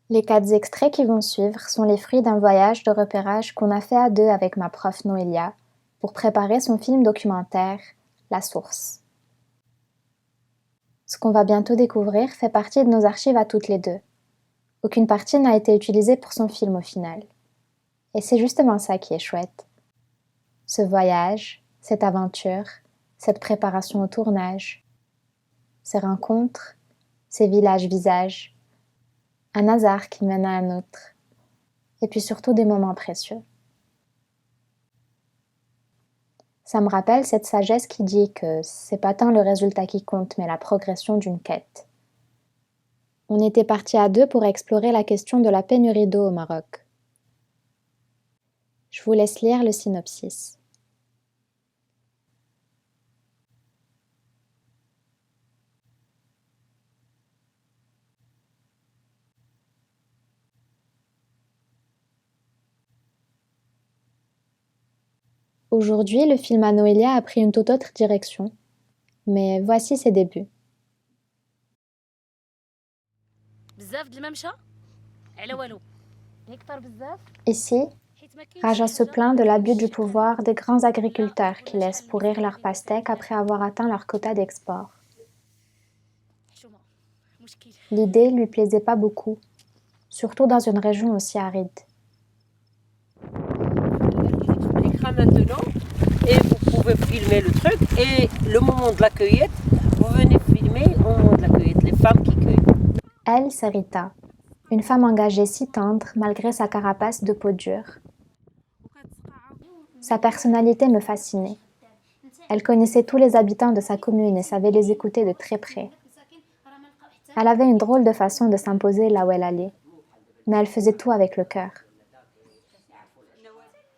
Les 4 extraits qui vont suivre sont les fruits d'un voyage de repérage qu'on a fait à deux avec ma prof Noélia pour préparer son film documentaire La Source. Ce qu'on va bientôt découvrir fait partie de nos archives à toutes les deux. Aucune partie n'a été utilisée pour son film au final. Et c'est justement ça qui est chouette. Ce voyage, cette aventure, cette préparation au tournage, ces rencontres, ces villages-visages, un hasard qui mène à un autre, et puis surtout des moments précieux. Ça me rappelle cette sagesse qui dit que c'est pas tant le résultat qui compte, mais la progression d'une quête. On était partis à deux pour explorer la question de la pénurie d'eau au Maroc. Je vous laisse lire le synopsis. Aujourd'hui, le film à Noélia a pris une toute autre direction, mais voici ses débuts. Ici, Raja se plaint de l'abus du pouvoir des grands agriculteurs qui laissent pourrir leurs pastèques après avoir atteint leur quota d'export. L'idée lui plaisait pas beaucoup, surtout dans une région aussi aride. L'écran maintenant, et vous pouvez filmer le truc, et le moment de la cueillette, vous venez filmer au moment de la cueillette, les femmes qui cueillent. Elle, c'est Rita, une femme engagée si tendre malgré sa carapace de peau dure. Sa personnalité me fascinait. Elle connaissait tous les habitants de sa commune et savait les écouter de très près. Elle avait une drôle de façon de s'imposer là où elle allait, mais elle faisait tout avec le cœur.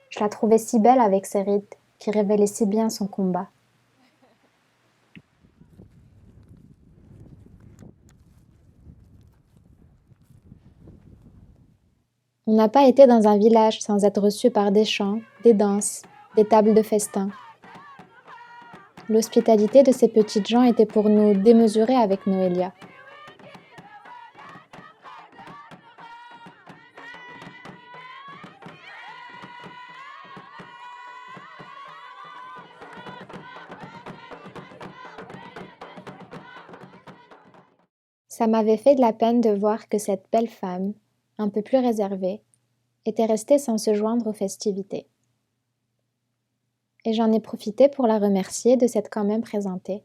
Je la trouvais si belle avec ses rides, qui révélaient si bien son combat. On n'a pas été dans un village sans être reçu par des chants, des danses, des tables de festin. L'hospitalité de ces petites gens était pour nous démesurée avec Noélia. Ça m'avait fait de la peine de voir que cette belle femme, un peu plus réservée, était restée sans se joindre aux festivités. Et j'en ai profité pour la remercier de s'être quand même présentée.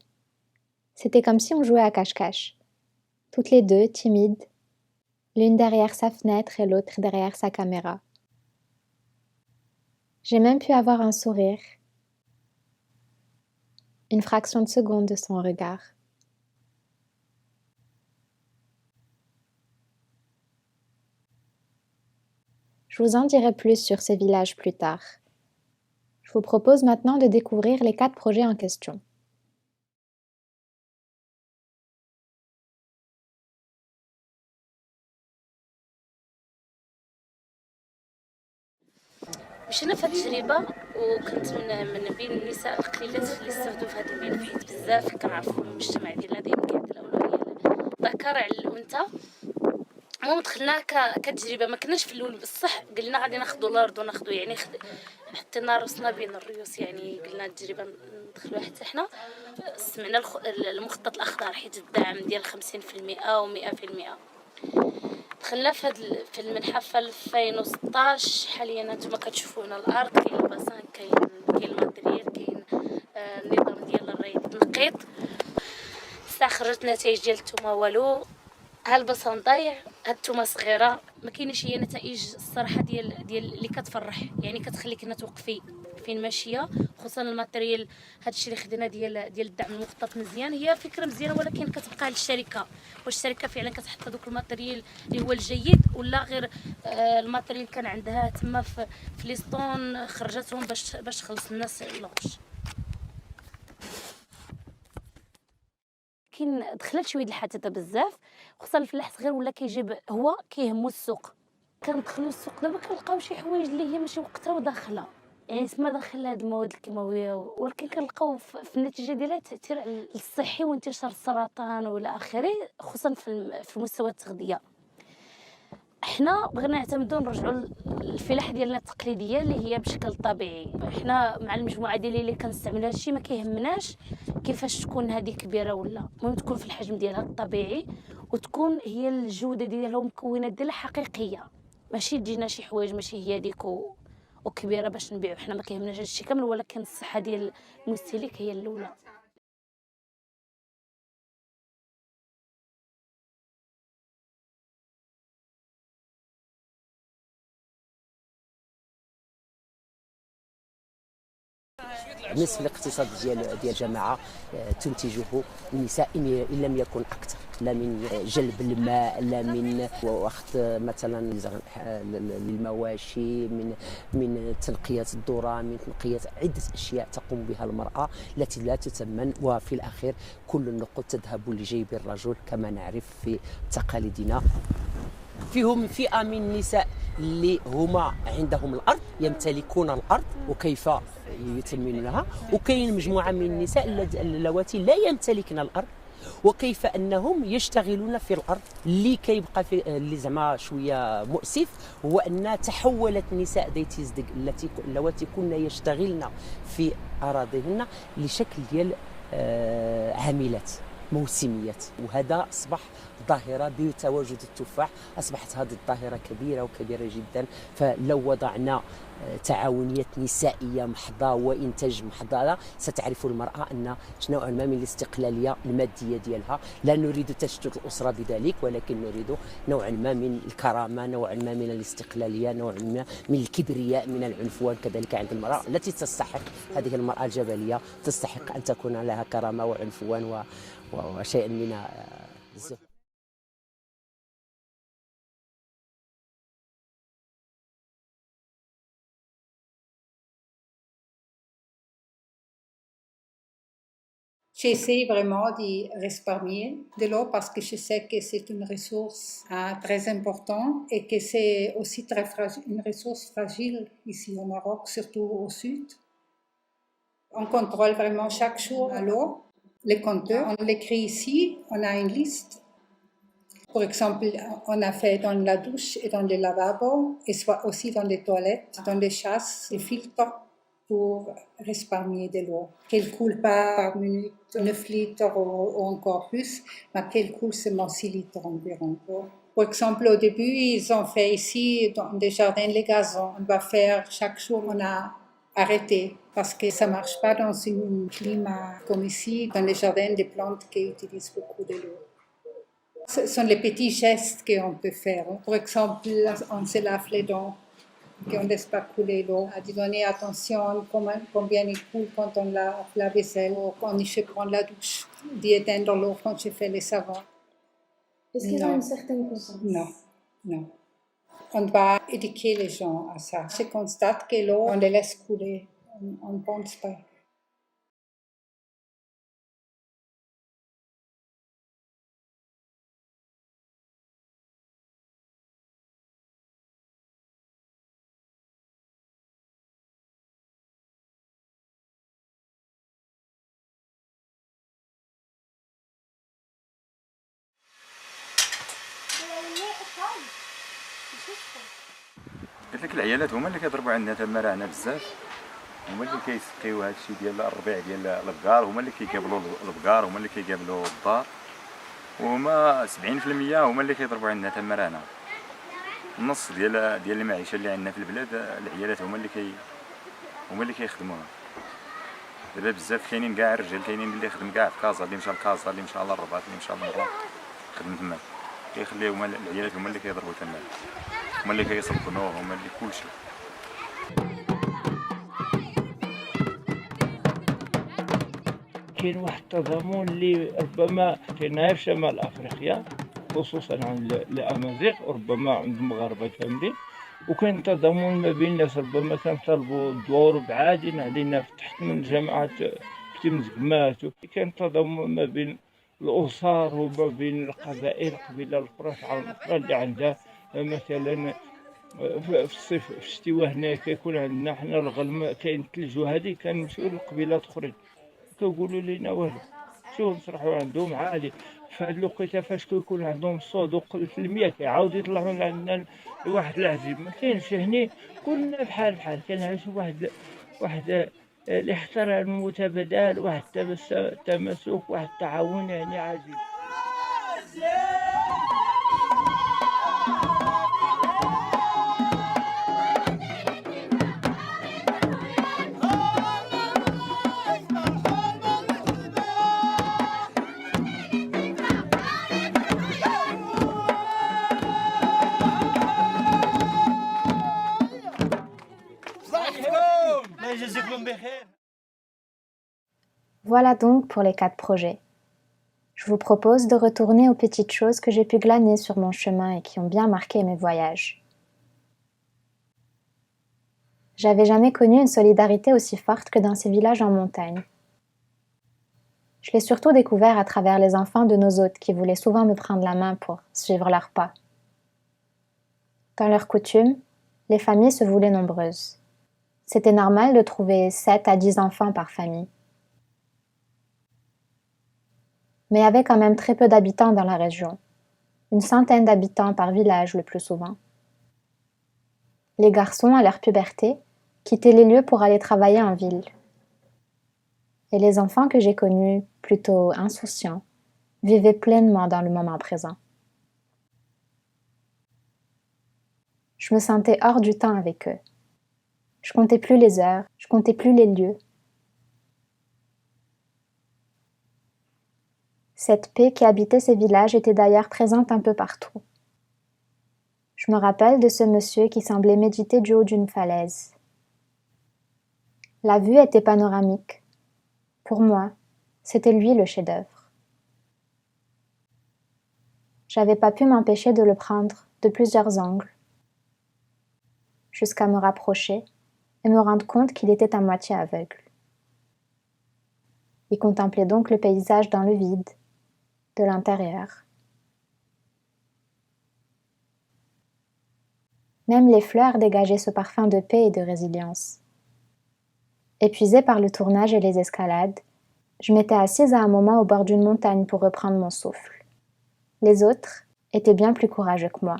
C'était comme si on jouait à cache-cache, toutes les deux timides, l'une derrière sa fenêtre et l'autre derrière sa caméra. J'ai même pu avoir un sourire, une fraction de seconde de son regard. Je vous en dirai plus sur ces villages plus tard. Je vous propose maintenant de découvrir les 4 projets en question. مشينا في هاد التجربة وكنت من بين النساء القليلات اللي استافدوا في هاد الملف حيت بزاف كنعرفوا المجتمع ديالنا دايما كيعطي الأولوية للذكر على الأنثى. المهم دخلنا كتجربة ما كناش في الأول بصح قلنا غادي ناخدو الأرض وناخدو يعني حطينا راسنا بين الريوس يعني قلنا التجربة ندخلوها حتى حنا سمعنا المخطط الأخضر حيت الدعم ديال 50% و100%. دخلنا في المتحف 2016 حاليا نتوما كتشوفوا هنا الارض كاين الباسان كاين الماتريال كاين النظام ديال الري التنقيط استخرجت نتائج ديال التوما والو ها البصل ضايع هاد التومه صغيره ما كاينش هي نتائج الصراحه ديال اللي كتفرح يعني كتخليك انك توقفي فين ماشيه خصوصا الماتريال هادشي اللي خدينا ديال الدعم المخطط مزيان هي فكره مزيانه ولكن كتبقى للشركه واش الشركه فعلا كتحط هذوك الماتريال اللي هو الجيد ولا غير الماتريال كان عندها تما في ليستون خرجتهم باش تخلص الناس الغش. كاين دخلت شويه الحداثه بزاف خصوصا الفلاح صغير ولا كيجيب هو كيهمو السوق كندخلوا السوق دابا كنلقاو شي حوايج اللي هي ماشي وقتها وداخله يعني تما داخل هاد المواد الكيماويه ولكن كنلقاو في النتيجه ديالها تاثير الصحي وانتشار السرطان والى اخره خصوصا في مستوى التغذيه. حنا بغينا نعتمدوا نرجعوا الفلاحه ديالنا التقليديه اللي هي بشكل طبيعي. حنا مع المجموعه ديالي اللي كنستعمل هادشي ما كيهمناش كيفاش تكون هذه كبيره ولا، المهم تكون في الحجم ديالها الطبيعي وتكون هي الجوده ديالها والمكونات ديالها حقيقيه، ماشي تجينا شي حوايج ماشي هي ديك وكبيره باش نبيعو. حنا ما كيهمناش هادشي كامل، ولكن الصحه ديال المستهلك هي الاولى. نصف الاقتصاد ديال الجماعه تنتجه النساء ان لم يكن اكثر، لا من جلب الماء، لا من اخذ مثلا المواشي، من تنقيه الذره، من تنقيه عده اشياء تقوم بها المراه التي لا تثمن، وفي الاخير كل النقود تذهب لجيب الرجل كما نعرف في تقاليدنا. فيهم فئه من النساء اللي هما عندهم الارض، يمتلكون الارض وكيف يثمنونها، وكاين مجموعه من النساء اللواتي لا يمتلكن الارض وكيف انهم يشتغلون في الارض. اللي كيبقى في اللي زعما شويه مؤسف هو ان تحولت النساء ديتيزدق اللواتي كنا يشتغلن في اراضيهن لشكل ديال عاملات موسميات، وهذا اصبح ظاهره بتواجد التفاح. اصبحت هذه الظاهره كبيره وكبيره جدا. فلو وضعنا تعاونيات نسائيه محضه وانتاج محضه ستعرف المراه ان نوعا ما من الاستقلاليه الماديه ديالها. لا نريد تشتت الاسره بذلك، ولكن نريد نوعا ما من الكرامه، نوعا ما من الاستقلاليه، نوعا ما من الكبرياء، من العنفوان كذلك عند المراه التي تستحق. هذه المراه الجبليه تستحق ان تكون لها كرامه وعنفوان وشيء من الزهد. J'essaie vraiment d'y répargner de l'eau parce que je sais que c'est une ressource très importante et que c'est aussi très fragile, une ressource fragile ici au Maroc, surtout au sud. On contrôle vraiment chaque jour l'eau, les compteurs. On l'écrit ici, on a une liste. Par exemple, on a fait dans la douche et dans les lavabos et soit aussi dans les toilettes, dans les chasses, des filtres pour épargner de l'eau. Qu'elle coule pas par minute 9 litres ou encore plus, mais qu'elle coule seulement 6 litres environ. Par exemple, au début, ils ont fait ici, dans des jardins, les gazons. On va faire chaque jour, on a arrêté parce que ça marche pas dans un climat comme ici, dans les jardins des plantes qui utilisent beaucoup de l'eau. Ce sont les petits gestes qu'on peut faire. Par exemple, on se lave les dents, qu'on ne laisse pas couler l'eau. À donner attention combien il coule quand on lave la vaisselle ou quand je prends la douche. D'éteindre l'eau quand je fais les savons. Est-ce qu'ils ont une certaine conscience? Non, non. On doit éduquer les gens à ça. Je constate que l'eau, on les laisse couler. On ne pense pas. قلت لك العيالات هما اللي كيضربوا عندنا تمارعنا بزاف، هما اللي كيسقيو هادشي ديال الربيع ديال البقار، هما اللي كيقابلوا البقار، هما اللي كيقابلوا الدار، وهما 70% هما اللي كيضربوا عندنا تمارعنا. النص ديال المعيشه اللي عندنا في البلاد العيالات هما اللي كيخدموها. دابا بزاف كاينين كاع الرجال، كاينين اللي خدم كاع في كازا، اللي مشى لكازا، اللي مشى للرباط، اللي مشى للمغرب خدم تما، كيخليو هما العيالات هما اللي كيضربوا تما، هما اللي كيصبنوه، هما اللي كلشي. كاين واحد التضامن اللي ربما كاين في شمال افريقيا خصوصا عند الامازيغ وربما عند المغاربه كاملين، وكاين تضامن ما بين الناس. ربما كنطلبوا الدور بعادين علينا تحت من جماعات مزقمات، كاين تضامن ما بين الاسر وما بين القبائل، القبيله الاخرى اللي عندها مثلا في الصيف في الشتيوه هنا كيكون عندنا حنا الغلم كاين الثلج، وهذه كنمشيو للقبيلات اخرين كيقولوا لينا والو، شوف نصرحوا عندهم عالي في هاد الوقيته فاش كيكون عندهم الصوت وقلة المياه كيعاودو يطلعوا لعندنا لواحد العجيب ما كاينش هني. كلنا بحال كنعيشوا واحد الاحترام المتبادل، واحد التماسك، واحد التعاون يعني عجيب. Voilà donc pour les 4 projets. Je vous propose de retourner aux petites choses que j'ai pu glaner sur mon chemin et qui ont bien marqué mes voyages. J'avais jamais connu une solidarité aussi forte que dans ces villages en montagne. Je l'ai surtout découvert à travers les enfants de nos hôtes qui voulaient souvent me prendre la main pour suivre leurs pas. Dans leurs coutumes, les familles se voulaient nombreuses. C'était normal de trouver 7 à 10 enfants par famille. Mais il y avait quand même très peu d'habitants dans la région, une centaine d'habitants par village le plus souvent. Les garçons, à leur puberté, quittaient les lieux pour aller travailler en ville. Et les enfants que j'ai connus, plutôt insouciants, vivaient pleinement dans le moment présent. Je me sentais hors du temps avec eux. Je comptais plus les heures, je comptais plus les lieux. Cette paix qui habitait ces villages était d'ailleurs présente un peu partout. Je me rappelle de ce monsieur qui semblait méditer du haut d'une falaise. La vue était panoramique. Pour moi, c'était lui le chef-d'œuvre. J'avais pas pu m'empêcher de le prendre de plusieurs angles, jusqu'à me rapprocher et me rendre compte qu'il était à moitié aveugle. Il contemplait donc le paysage dans le vide, de l'intérieur. Même les fleurs dégageaient ce parfum de paix et de résilience. Épuisée par le tournage et les escalades, je m'étais assise à un moment au bord d'une montagne pour reprendre mon souffle. Les autres étaient bien plus courageux que moi.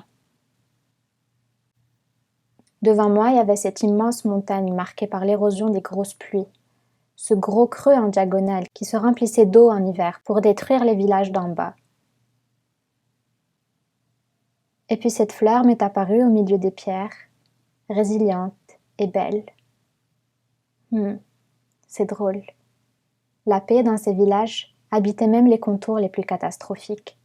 Devant moi, il y avait cette immense montagne marquée par l'érosion des grosses pluies, ce gros creux en diagonale qui se remplissait d'eau en hiver pour détruire les villages d'en bas. Et puis cette fleur m'est apparue au milieu des pierres, résiliente et belle. C'est drôle. La paix dans ces villages habitait même les contours les plus catastrophiques.